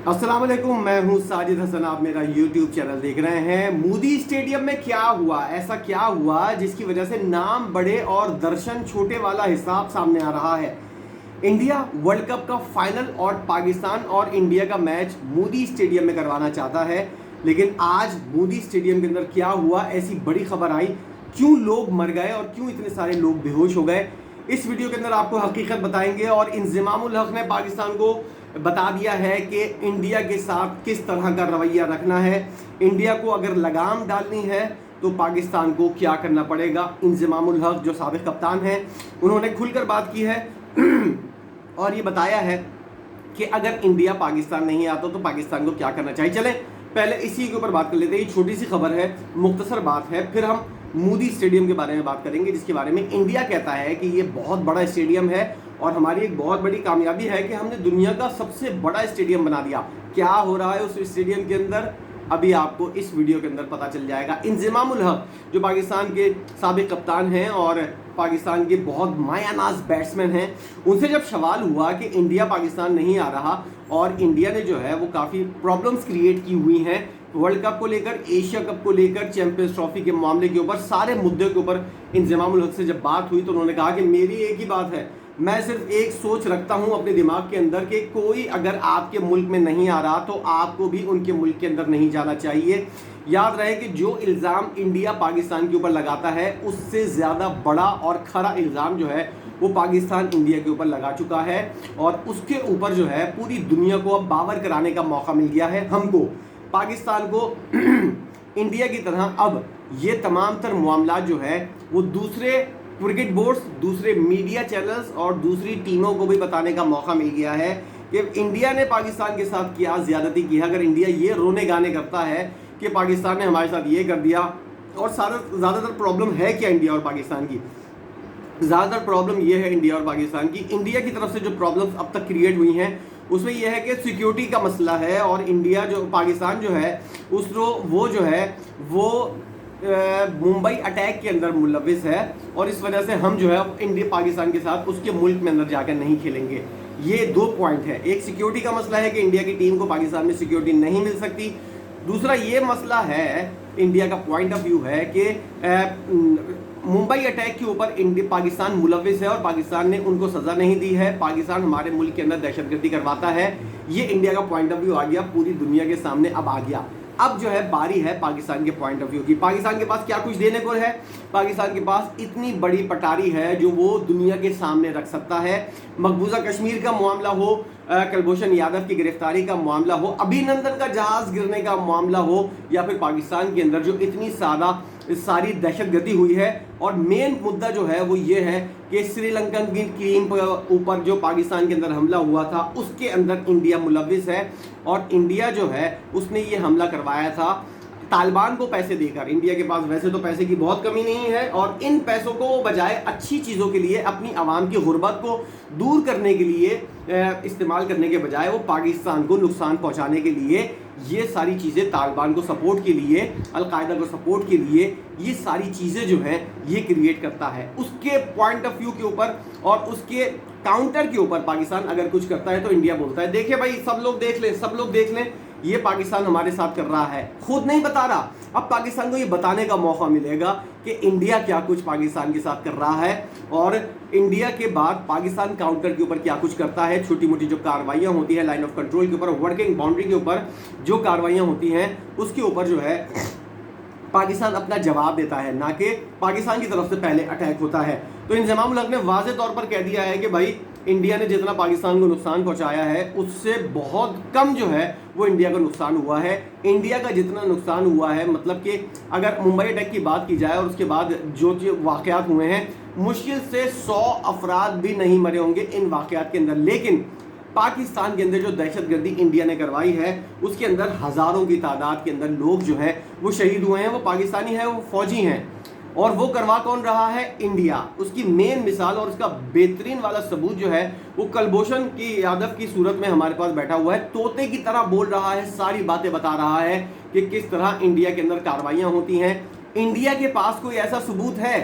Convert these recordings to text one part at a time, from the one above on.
अस्सलाम वालेकुम, मैं हूं साजिद हसन। आप मेरा यूट्यूब चैनल देख रहे हैं। मोदी स्टेडियम में क्या हुआ, ऐसा क्या हुआ जिसकी वजह से नाम बड़े और दर्शन छोटे वाला हिसाब सामने आ रहा है। इंडिया वर्ल्ड कप का फाइनल और पाकिस्तान और इंडिया का मैच मोदी स्टेडियम में करवाना चाहता है, लेकिन आज मोदी स्टेडियम के अंदर क्या हुआ, ऐसी बड़ी खबर आई, क्यों लोग मर गए और क्यों इतने सारे लोग बेहोश हो गए, इस वीडियो के अंदर आपको हकीकत बताएंगे। और इंज़मामुल हक ने पाकिस्तान को बता दिया है कि इंडिया के साथ किस तरह का रवैया रखना है। इंडिया को अगर लगाम डालनी है तो पाकिस्तान को क्या करना पड़ेगा। इंज़मामुल हक जो साबिक़ कप्तान हैं, उन्होंने खुलकर बात की है और ये बताया है कि अगर इंडिया पाकिस्तान नहीं आता तो पाकिस्तान को क्या करना चाहिए। चलें पहले इसी के ऊपर बात कर लेते हैं। ये छोटी सी खबर है, मुख्तसर बात है, फिर हम मोदी स्टेडियम के बारे में बात करेंगे, जिसके बारे में इंडिया कहता है कि ये बहुत बड़ा स्टेडियम है और हमारी एक बहुत बड़ी कामयाबी है कि हमने दुनिया का सबसे बड़ा स्टेडियम बना दिया। क्या हो रहा है उस स्टेडियम के अंदर, अभी आपको इस वीडियो के अंदर पता चल जाएगा। इंज़मामुल हक जो पाकिस्तान के साबिक़ कप्तान हैं और पाकिस्तान के बहुत मायानाज बैट्समैन हैं, उनसे जब सवाल हुआ कि इंडिया पाकिस्तान नहीं आ रहा और इंडिया ने जो है वो काफ़ी प्रॉब्लम्स क्रिएट की हुई हैं वर्ल्ड कप को लेकर, एशिया कप को लेकर, चैंपियंस ट्रॉफी के मामले के ऊपर, सारे मुद्दे के ऊपर इंज़मामुल हक से जब बात हुई तो उन्होंने कहा कि मेरी एक ही बात है, मैं सिर्फ एक सोच रखता हूं अपने दिमाग के अंदर कि कोई अगर आपके मुल्क में नहीं आ रहा तो आपको भी उनके मुल्क के अंदर नहीं जाना चाहिए। याद रहे कि जो इल्ज़ाम इंडिया पाकिस्तान के ऊपर लगाता है, उससे ज़्यादा बड़ा और खरा इल्ज़ाम जो है वो पाकिस्तान इंडिया के ऊपर लगा चुका है और उसके ऊपर जो है पूरी दुनिया को अब बावर कराने का मौका मिल गया है हमको, पाकिस्तान को इंडिया की तरह। अब ये तमाम तर मामला जो है वो दूसरे क्रिकेट बोर्ड्स, दूसरे मीडिया चैनल्स और दूसरी टीमों को भी बताने का मौका मिल गया है कि इंडिया ने पाकिस्तान के साथ क्या ज़्यादती की है। अगर इंडिया ये रोने गाने करता है कि पाकिस्तान ने हमारे साथ ये कर दिया, और ज़्यादातर प्रॉब्लम है क्या इंडिया और पाकिस्तान की, ज़्यादातर प्रॉब्लम ये है इंडिया और पाकिस्तान की। इंडिया की तरफ से जो प्रॉब्लम्स अब तक क्रिएट हुई हैं उसमें यह है कि सिक्योरिटी का मसला है और इंडिया जो पाकिस्तान जो है वो जो है वो मुंबई अटैक के अंदर मुलविस है और इस वजह से हम जो है इंडिया पाकिस्तान के साथ उसके मुल्क में अंदर जाकर नहीं खेलेंगे। ये दो पॉइंट है, एक सिक्योरिटी का मसला है कि इंडिया की टीम को पाकिस्तान में सिक्योरिटी नहीं मिल सकती, दूसरा ये मसला है, इंडिया का पॉइंट ऑफ व्यू है कि मुंबई अटैक के ऊपर इंडिया पाकिस्तान मुलविस है और पाकिस्तान ने उनको सज़ा नहीं दी है, पाकिस्तान हमारे मुल्क के अंदर दहशतगर्दी करवाता है। ये इंडिया का पॉइंट ऑफ व्यू आ गया, पूरी दुनिया के सामने अब आ गया। अब जो है बारी है पाकिस्तान के पॉइंट ऑफ व्यू की। पाकिस्तान के पास क्या कुछ देने को है, पाकिस्तान के पास इतनी बड़ी पटारी है जो वो दुनिया के सामने रख सकता है। मकबूजा कश्मीर का मामला हो, कुलभूषण यादव की गिरफ्तारी का मामला हो, अभिनंदन का जहाज गिरने का मामला हो, या फिर पाकिस्तान के अंदर जो इतनी सारी दहशतगर्दी हुई है। और मेन मुद्दा जो है वो ये है कि श्रीलंकन की टीम पर ऊपर जो पाकिस्तान के अंदर हमला हुआ था उसके अंदर इंडिया मुलविस है और इंडिया जो है उसने ये हमला करवाया था तालिबान को पैसे देकर। इंडिया के पास वैसे तो पैसे की बहुत कमी नहीं है और इन पैसों को बजाय अच्छी चीज़ों के लिए, अपनी आवाम की गुर्बत को दूर करने के लिए इस्तेमाल करने के बजाय वो पाकिस्तान को नुकसान पहुंचाने के लिए ये सारी चीज़ें, तालिबान को सपोर्ट के लिए, अलकायदा को सपोर्ट के लिए, ये सारी चीज़ें जो हैं ये क्रिएट करता है। उसके पॉइंट ऑफ व्यू के ऊपर और उसके काउंटर के ऊपर पाकिस्तान अगर कुछ करता है तो इंडिया बोलता है देखिए भाई, सब लोग देख लें, सब लोग देख लें, ये पाकिस्तान हमारे साथ कर रहा है, खुद नहीं बता रहा। अब पाकिस्तान को ये बताने का मौका मिलेगा कि इंडिया क्या कुछ पाकिस्तान के साथ कर रहा है और इंडिया के बाद पाकिस्तान काउंटर के ऊपर क्या कुछ करता है। छोटी मोटी जो कार्रवाइयाँ होती हैं लाइन ऑफ कंट्रोल के ऊपर, वर्किंग बाउंड्री के ऊपर जो कार्रवाइयाँ होती हैं उसके ऊपर जो है पाकिस्तान अपना जवाब देता है, ना कि पाकिस्तान की तरफ से पहले अटैक होता है। तो इंज़मामुल हक ने वाज़े तौर पर कह दिया है कि भाई इंडिया ने जितना पाकिस्तान को नुकसान पहुंचाया है उससे बहुत कम जो है वो इंडिया को नुकसान हुआ है। इंडिया का जितना नुकसान हुआ है, मतलब कि अगर मुंबई अटैक की बात की जाए और उसके बाद जो वाक़यात हुए हैं, मुश्किल से 100 अफराद भी नहीं मरे होंगे इन वाक़यात के अंदर, लेकिन पाकिस्तान के अंदर जो दहशतगर्दी इंडिया ने करवाई है उसके अंदर हज़ारों की तादाद के अंदर लोग जो है वो शहीद हुए हैं, वो पाकिस्तानी हैं, वो फौजी हैं। और वो करवा कौन रहा है, इंडिया। उसकी मेन मिसाल और उसका बेहतरीन वाला सबूत जो है वो कुलभूषण की यादव की सूरत में हमारे पास बैठा हुआ है, तोते की तरह बोल रहा है, सारी बातें बता रहा है कि किस तरह इंडिया के अंदर कार्रवाइयाँ होती हैं। इंडिया के पास कोई ऐसा सबूत है,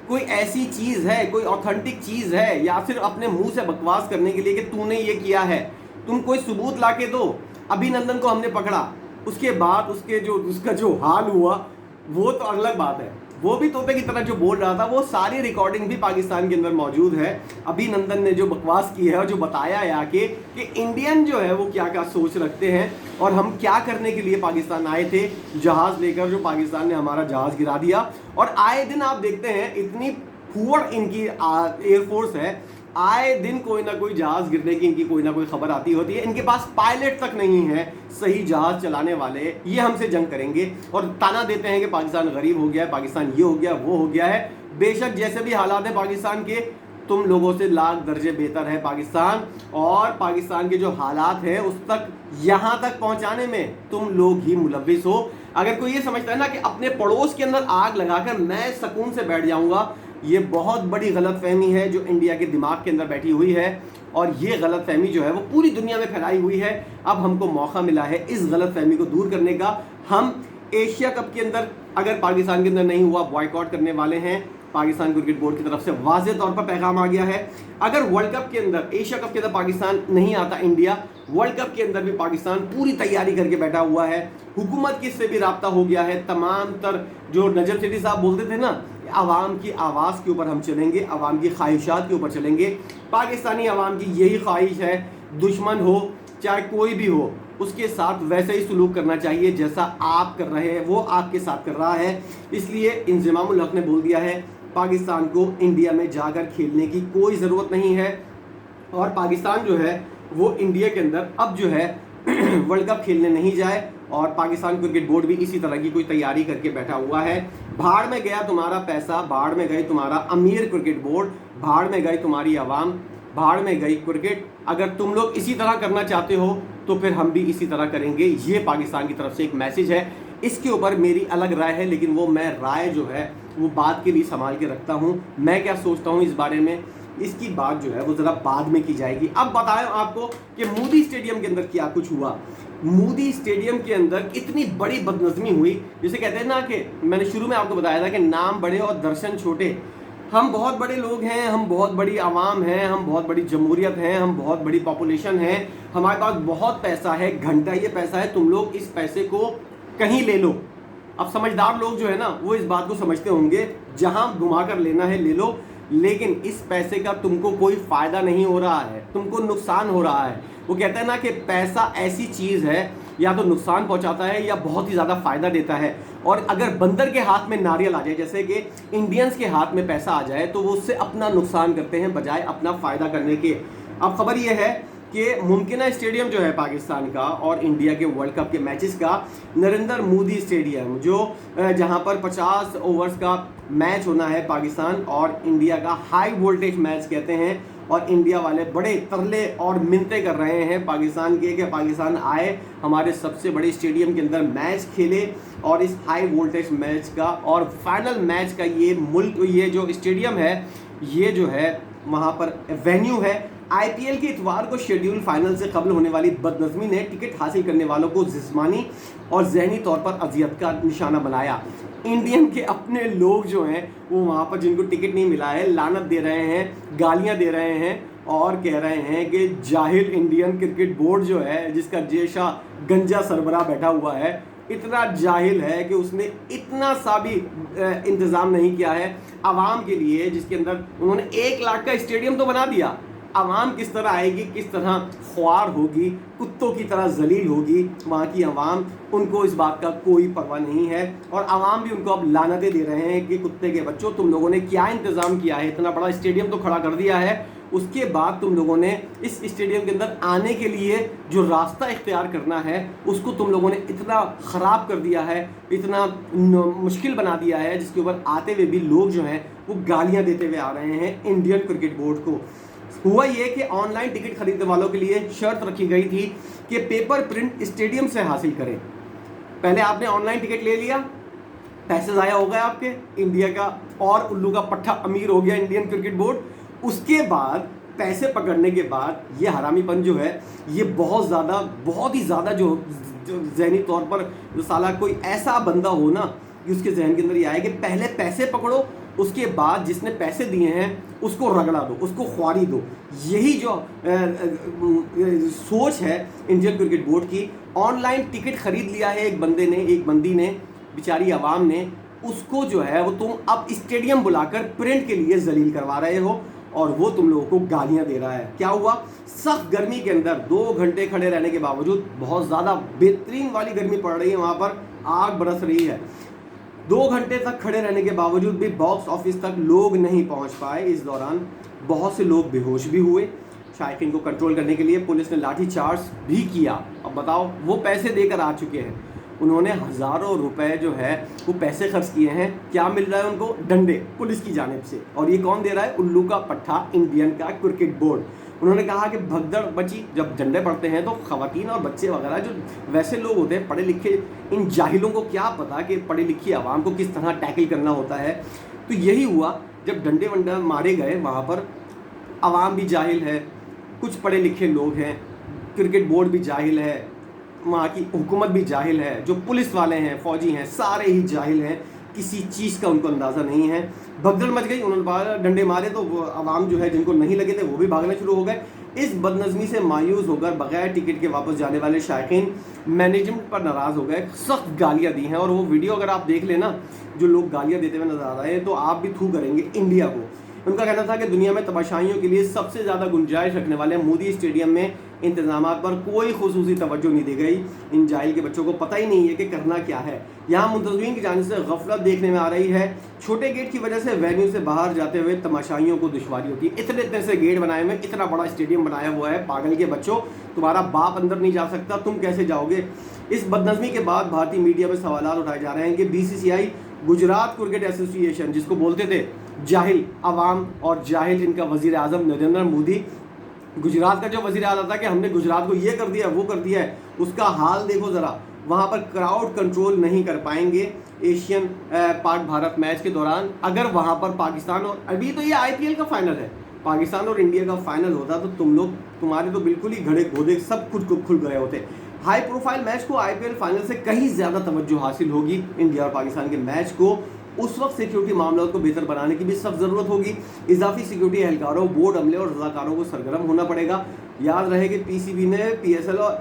कोई ऐसी चीज़ है, कोई ऑथेंटिक चीज़ है, या सिर्फ अपने मुंह से बकवास करने के लिए कि तूने ये किया है, तुम कोई सबूत ला के दो। अभिनंदन को हमने पकड़ा, उसके बाद उसका जो हाल हुआ वो तो अलग बात है। वो भी तोते की तरह जो बोल रहा था, वो सारी रिकॉर्डिंग भी पाकिस्तान के अंदर मौजूद है। अभिनंदन ने जो बकवास की है और जो बताया है आके कि इंडियन जो है वो क्या क्या सोच रखते हैं और हम क्या करने के लिए पाकिस्तान आए थे जहाज़ लेकर, जो पाकिस्तान ने हमारा जहाज़ गिरा दिया। और आए दिन आप देखते हैं इतनी फुअर इनकी एयरफोर्स है, आए दिन कोई ना कोई जहाज गिरने की इनकी कोई ना कोई खबर आती होती है। इनके पास पायलट तक नहीं है सही जहाज चलाने वाले, ये हमसे जंग करेंगे और ताना देते हैं कि पाकिस्तान गरीब हो गया है, पाकिस्तान ये हो गया वो हो गया है। बेशक जैसे भी हालात हैं पाकिस्तान के, तुम लोगों से लाख दर्जे बेहतर है पाकिस्तान, और पाकिस्तान के जो हालात हैं उस तक यहाँ तक पहुँचाने में तुम लोग ही मुलव्विस हो। अगर कोई ये समझता है ना कि अपने पड़ोस के अंदर आग लगाकर मैं सुकून से बैठ जाऊँगा, ये बहुत बड़ी गलतफहमी है जो इंडिया के दिमाग के अंदर बैठी हुई है, और ये गलतफहमी जो है वो पूरी दुनिया में फैलाई हुई है। अब हमको मौका मिला है इस गलतफहमी को दूर करने का। हम एशिया कप के अंदर अगर पाकिस्तान के अंदर नहीं हुआ, बॉयकॉट करने वाले हैं। पाकिस्तान क्रिकेट बोर्ड की तरफ से वाज़ेह तौर पर पैगाम आ गया है। अगर वर्ल्ड कप के अंदर, एशिया कप के अंदर पाकिस्तान नहीं आता इंडिया, वर्ल्ड कप के अंदर भी पाकिस्तान पूरी तैयारी करके बैठा हुआ है। हुकूमत की से भी राब्ता हो गया है। तमाम तर जो नजम सेठी साहब बोलते थे ना, आवाम की आवाज़ के ऊपर हम चलेंगे, आवाम की ख्वाहिशात के ऊपर चलेंगे। पाकिस्तानी आवाम की यही ख्वाहिश है, दुश्मन हो चाहे कोई भी हो, उसके साथ वैसे ही सलूक करना चाहिए जैसा आप कर रहे हैं, वो आपके साथ कर रहा है। इसलिए इंज़मामुल हक ने बोल दिया है पाकिस्तान को इंडिया में जाकर खेलने की कोई ज़रूरत नहीं है, और पाकिस्तान जो है वो इंडिया के अंदर अब जो है वर्ल्ड कप खेलने नहीं जाए। और पाकिस्तान क्रिकेट बोर्ड भी इसी तरह की कोई तैयारी करके बैठा हुआ है। भाड़ में गया तुम्हारा पैसा, भाड़ में गई तुम्हारा अमीर क्रिकेट बोर्ड, भाड़ में गई तुम्हारी आवाम, भाड़ में गई क्रिकेट। अगर तुम लोग इसी तरह करना चाहते हो तो फिर हम भी इसी तरह करेंगे। ये पाकिस्तान की तरफ से एक मैसेज है। इसके ऊपर मेरी अलग राय है, लेकिन वो मैं राय जो है वो बात के लिए संभाल के रखता हूँ। मैं क्या सोचता हूँ इस बारे में, इसकी बात जो है वो ज़रा बाद में की जाएगी। अब बताएं आपको कि मोदी स्टेडियम के अंदर क्या कुछ हुआ। मोदी स्टेडियम के अंदर इतनी बड़ी बदनज़मी हुई, जिसे कहते हैं ना कि मैंने शुरू में आपको बताया था कि नाम बड़े और दर्शन छोटे। हम बहुत बड़े लोग हैं, हम बहुत बड़ी आवाम हैं, हम बहुत बड़ी जमहूरियत हैं, हम बहुत बड़ी पॉपुलेशन है, हमारे पास बहुत पैसा है, घंटा ये पैसा है। तुम लोग इस पैसे को कहीं ले लो। अब समझदार लोग जो है ना वो इस बात को समझते होंगे, जहां घुमा कर लेना है ले लो, लेकिन इस पैसे का तुमको कोई फ़ायदा नहीं हो रहा है, तुमको नुकसान हो रहा है। वो कहते हैं ना कि पैसा ऐसी चीज़ है, या तो नुकसान पहुंचाता है या बहुत ही ज़्यादा फ़ायदा देता है। और अगर बंदर के हाथ में नारियल आ जाए, जैसे कि इंडियंस के हाथ में पैसा आ जाए, तो वो उससे अपना नुकसान करते हैं बजाय अपना फ़ायदा करने के। अब खबर ये है कि मुमकिन स्टेडियम जो है पाकिस्तान का और इंडिया के वर्ल्ड कप के मैचेस का, नरेंद्र मोदी स्टेडियम, जो जहां पर 50 ओवर्स का मैच होना है पाकिस्तान और इंडिया का, हाई वोल्टेज मैच कहते हैं। और इंडिया वाले बड़े तरले और मिन्नतें कर रहे हैं पाकिस्तान के कि पाकिस्तान आए, हमारे सबसे बड़े स्टेडियम के अंदर मैच खेले, और इस हाई वोल्टेज मैच का और फाइनल मैच का ये जो स्टेडियम है, ये जो है वहाँ पर वेन्यू है। आईपीएल के इतवार को शेड्यूल फाइनल से कबल होने वाली बदनज़मी ने टिकट हासिल करने वालों को जिस्मानी और जहनी तौर पर अजियत का निशाना बनाया। इंडियन के अपने लोग जो हैं वो वहाँ पर जिनको टिकट नहीं मिला है लानत दे रहे हैं, गालियाँ दे रहे हैं, और कह रहे हैं कि जाहिल इंडियन क्रिकेट बोर्ड जो है, जिसका जैसा गंजा सरबराह बैठा हुआ है, इतना जाहिल है कि उसने इतना सा भी इंतज़ाम नहीं किया है आवाम के लिए, जिसके अंदर उन्होंने 1 लाख का स्टेडियम तो बना दिया। आवाम किस तरह आएगी, किस तरह ख्वार होगी, कुत्तों की तरह जलील होगी वहाँ की आवाम, उनको इस बात का कोई परवाह नहीं है। और आवाम भी उनको अब लानतें दे रहे हैं कि कुत्ते के बच्चों, तुम लोगों ने क्या इंतज़ाम किया है, इतना बड़ा स्टेडियम तो खड़ा कर दिया है, उसके बाद तुम लोगों ने इस स्टेडियम के अंदर आने के लिए जो रास्ता इख्तियार करना है उसको तुम लोगों ने इतना ख़राब कर दिया है, इतना मुश्किल बना दिया है, जिसके ऊपर आते हुए भी लोग जो हैं वो गालियाँ देते हुए आ रहे हैं इंडियन क्रिकेट बोर्ड को। हुआ ये कि ऑनलाइन टिकट खरीदने वालों के लिए शर्त रखी गई थी कि पेपर प्रिंट स्टेडियम से हासिल करें। पहले आपने ऑनलाइन टिकट ले लिया, पैसे ज़ाया हो गए आपके, इंडिया का और उल्लू का पट्टा अमीर हो गया इंडियन क्रिकेट बोर्ड। उसके बाद पैसे पकड़ने के बाद ये हरामीपन जो है ये बहुत ही ज़्यादा जो ज़हनी तौर पर जो साला कोई ऐसा बंदा हो ना कि उसके जहन के अंदर ये आए कि पहले पैसे पकड़ो, उसके बाद जिसने पैसे दिए हैं उसको रगड़ा दो, उसको ख्वारी दो। यही जो सोच है इंडियन क्रिकेट बोर्ड की। ऑनलाइन टिकट खरीद लिया है एक बंदे ने, एक बंदी ने, बेचारी आवाम ने, उसको जो है वो तुम अब स्टेडियम बुलाकर प्रिंट के लिए जलील करवा रहे हो और वो तुम लोगों को गालियां दे रहा है। क्या हुआ, सख्त गर्मी के अंदर 2 घंटे खड़े रहने के बावजूद, बहुत ज़्यादा बेहतरीन वाली गर्मी पड़ रही है, वहाँ पर आग बरस रही है, 2 घंटे तक खड़े रहने के बावजूद भी बॉक्स ऑफिस तक लोग नहीं पहुँच पाए। इस दौरान बहुत से लोग बेहोश भी हुए। शायकीन को कंट्रोल करने के लिए पुलिस ने लाठी चार्ज भी किया। अब बताओ, वो पैसे देकर आ चुके हैं, उन्होंने हज़ारों रुपए जो है वो पैसे खर्च किए हैं, क्या मिल रहा है उनको, डंडे पुलिस की जानिब से। और ये कौन दे रहा है, उल्लू का पट्टा इंडियन का क्रिकेट बोर्ड। उन्होंने कहा कि भगदड़ मची, जब डंडे पड़ते हैं तो खवातीन और बच्चे वगैरह जो वैसे लोग होते हैं पढ़े लिखे, इन जाहिलों को क्या पता कि पढ़ी लिखी आवाम को किस तरह टैकल करना होता है। तो यही हुआ, जब डंडे वंडे मारे गए वहाँ पर आवाम भी जाहिल है, कुछ पढ़े लिखे लोग हैं, क्रिकेट बोर्ड भी जाहिल है, वहाँ की हुकूमत भी जाहिल है, जो पुलिस वाले हैं, फौजी हैं, सारे ही जाहिल हैं, किसी चीज़ का उनको अंदाज़ा नहीं है। भगदड़ मच गई, उन्होंने डंडे मारे तो वो आवाम जो है जिनको नहीं लगे थे वो भी भागना शुरू हो गए। इस बदनज़मी से मायूस होकर बगैर टिकट के वापस जाने वाले शायकीन मैनेजमेंट पर नाराज़ हो गए, सख्त गालियाँ दी हैं। और वो वीडियो अगर आप देख लेना, जो लोग गालियाँ देते हुए नजर आ रहे हैं, तो आप भी थू करेंगे इंडिया को। उनका कहना था कि दुनिया में तमाशाइयों के लिए सबसे ज़्यादा गुंजाइश रखने वाले मोदी स्टेडियम में इंतजामात पर कोई खुसूसी तवज्जो नहीं दी गई। इन जाहिल के बच्चों को पता ही नहीं है कि करना क्या है। यहाँ मुंतज़मीन की जानिब से गफलत देखने में आ रही है। छोटे गेट की वजह से वेन्यू से बाहर जाते हुए तमाशाइयों को दुश्वारी होती है। इतने इतने से गेट बनाए हुए, इतना बड़ा स्टेडियम बनाया हुआ है, पागल के बच्चों, तुम्हारा बाप अंदर नहीं जा सकता, तुम कैसे जाओगे। इस बदनज़मी के बाद भारतीय मीडिया में सवाल उठाए जा रहे हैं कि BCCI, गुजरात क्रिकेट एसोसिएशन, जिसको बोलते थे जाहिल अवाम और जाहिल जिनका वज़ीर आज़म नरेंद्र मोदी, गुजरात का जो वज़ीर आज़म था कि हमने गुजरात को ये कर दिया वो कर दिया है, उसका हाल देखो ज़रा। वहाँ पर क्राउड कंट्रोल नहीं कर पाएंगे एशियन पाक भारत मैच के दौरान। अगर वहाँ पर पाकिस्तान, और अभी तो ये IPL का फाइनल है, पाकिस्तान और इंडिया का फाइनल होता तो तुम्हारे तो बिल्कुल ही घड़े घोड़े सब कुछ खुल गए होते। हाई प्रोफाइल मैच को IPL फाइनल से कहीं ज़्यादा तवज्जो हासिल होगी। इंडिया और पाकिस्तान के मैच को उस वक्त सिक्योरिटी मामलों को बेहतर बनाने की भी सख्त ज़रूरत होगी। इजाफी सिक्योरिटी एहलकारों, बोर्ड अमले और रज़ाकारों को सरगर्म होना पड़ेगा। याद रहे कि PCB ने PSL और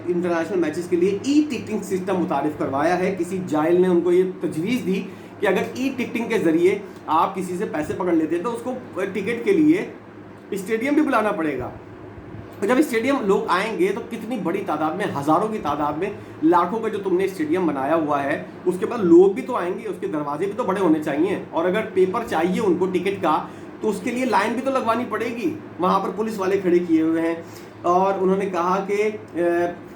इंटरनेशनल मैचेस के लिए टिकटिंग सिस्टम मुतारिफ करवाया है। किसी जाहिल ने उनको ये तजवीज़ दी कि अगर टिकटिंग के ज़रिए आप किसी से पैसे पकड़ लेते हैं तो उसको टिकट के लिए स्टेडियम भी बुलाना पड़ेगा। तो जब स्टेडियम लोग आएंगे तो कितनी बड़ी तादाद में, हज़ारों की तादाद में, लाखों का जो तुमने स्टेडियम बनाया हुआ है, उसके बाद लोग भी तो आएंगे, उसके दरवाजे भी तो बड़े होने चाहिए। और अगर पेपर चाहिए उनको टिकट का तो उसके लिए लाइन भी तो लगवानी पड़ेगी। वहाँ पर पुलिस वाले खड़े किए हुए हैं। और उन्होंने कहा कि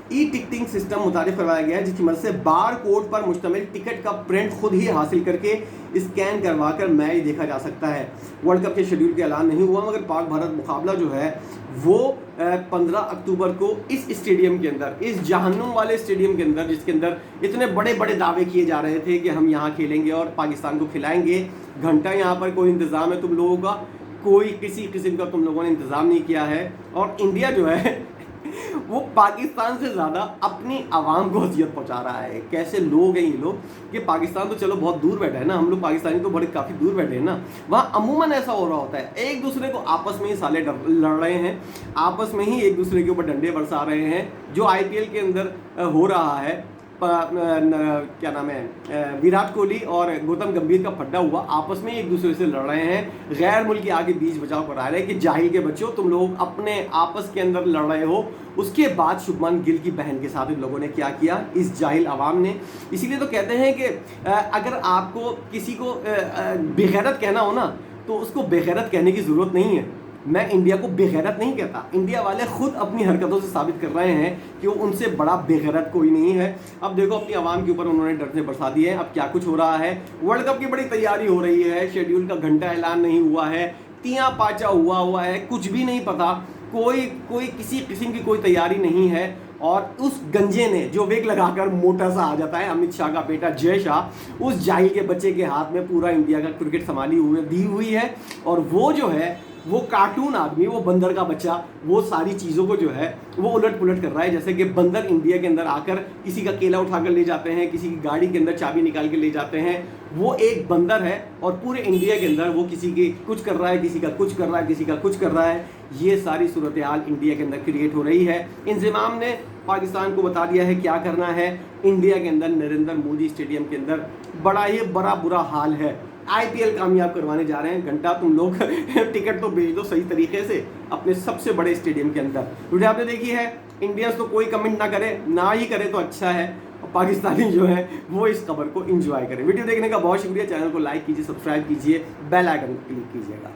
टिकटिंग सिस्टम मुतारिफ करवाया गया है, जिसकी मदद से बार कोड पर मुश्तमिल टिकट का प्रिंट खुद ही हासिल करके स्कैन करवा कर मैच देखा जा सकता है। वर्ल्ड कप के शेड्यूल का ऐलान नहीं हुआ, मगर पाक भारत मुकाबला जो है वो 15 अक्टूबर को इस स्टेडियम के अंदर, इस जहन्नुम वाले स्टेडियम के अंदर, जिसके अंदर इतने बड़े बड़े दावे किए जा रहे थे कि हम यहाँ खेलेंगे और पाकिस्तान को खिलाएंगे। घंटा यहाँ पर कोई इंतज़ाम है तुम लोगों का, कोई किसी किस्म का तुम लोगों ने इंतज़ाम नहीं किया है। और इंडिया जो है वो पाकिस्तान से ज़्यादा अपनी आवाम को अजियत पहुंचा रहा है। कैसे लोग हैं ये लोग कि पाकिस्तान तो चलो बहुत दूर बैठा है ना, हम लोग पाकिस्तानी तो बड़े काफ़ी दूर बैठे हैं ना, वहाँ अमूमन ऐसा हो रहा होता है, एक दूसरे को आपस में ही साले लड़ रहे हैं, आपस में ही एक दूसरे के ऊपर डंडे बरसा रहे हैं। जो IPL के अंदर हो रहा है, क्या नाम है, विराट कोहली और गौतम गंभीर का फड्डा हुआ, आपस में एक दूसरे से लड़ रहे हैं, गैर मुल्की आगे बीच बचाव करा रहे हैं कि जाहिल के बच्चों तुम लोग अपने आपस के अंदर लड़ रहे हो। उसके बाद शुभमान गिल की बहन के साथ इन लोगों ने क्या किया, इस जाहिल आवाम ने। इसीलिए तो कहते हैं कि अगर आपको किसी को बेगैरत कहना हो ना तो उसको बेगैरत कहने की ज़रूरत नहीं है। मैं इंडिया को बेगैरत नहीं कहता, इंडिया वाले खुद अपनी हरकतों से साबित कर रहे हैं कि वो उनसे बड़ा बेगैरत कोई नहीं है। अब देखो अपनी आवाम के ऊपर उन्होंने डर से बरसा दिए हैं। अब क्या कुछ हो रहा है, वर्ल्ड कप की बड़ी तैयारी हो रही है, शेड्यूल का घंटा ऐलान नहीं हुआ है, तिया पाचा हुआ है, कुछ भी नहीं पता, कोई किसी किस्म की कोई तैयारी नहीं है। और उस गंजे ने जो वेग लगाकर मोटा सा आ जाता है, अमित शाह का बेटा जय शाह, उस जाहिल के बच्चे के हाथ में पूरा इंडिया का क्रिकेट संभाली हुई दी हुई है। और वो जो है वो कार्टून आदमी, वो बंदर का बच्चा वो सारी चीज़ों को जो है वो उलट पुलट कर रहा है। जैसे कि बंदर इंडिया के अंदर आकर किसी का केला उठाकर ले जाते हैं, किसी की गाड़ी के अंदर चाबी निकाल के ले जाते हैं। वो एक बंदर है और पूरे इंडिया के अंदर वो किसी की कुछ कर रहा है, किसी का कुछ कर रहा है, किसी का कुछ कर रहा है। ये सारी सूरत हाल इंडिया के अंदर क्रिएट हो रही है। इंज़माम ने पाकिस्तान को बता दिया है क्या करना है। इंडिया के अंदर नरेंद्र मोदी स्टेडियम के अंदर बड़ा ही बड़ा बुरा हाल है। IPL कामयाब करवाने जा रहे हैं। घंटा तुम लोग टिकट तो भेज दो सही तरीके से अपने सबसे बड़े स्टेडियम के अंदर। वीडियो आपने देखी है। इंडियंस तो कोई कमेंट ना करे, ना ही करे तो अच्छा है। और पाकिस्तानी जो है वो इस खबर को एंजॉय करें। वीडियो देखने का बहुत शुक्रिया। चैनल को लाइक कीजिए, सब्सक्राइब कीजिए, बेल आइकन क्लिक कीजिएगा।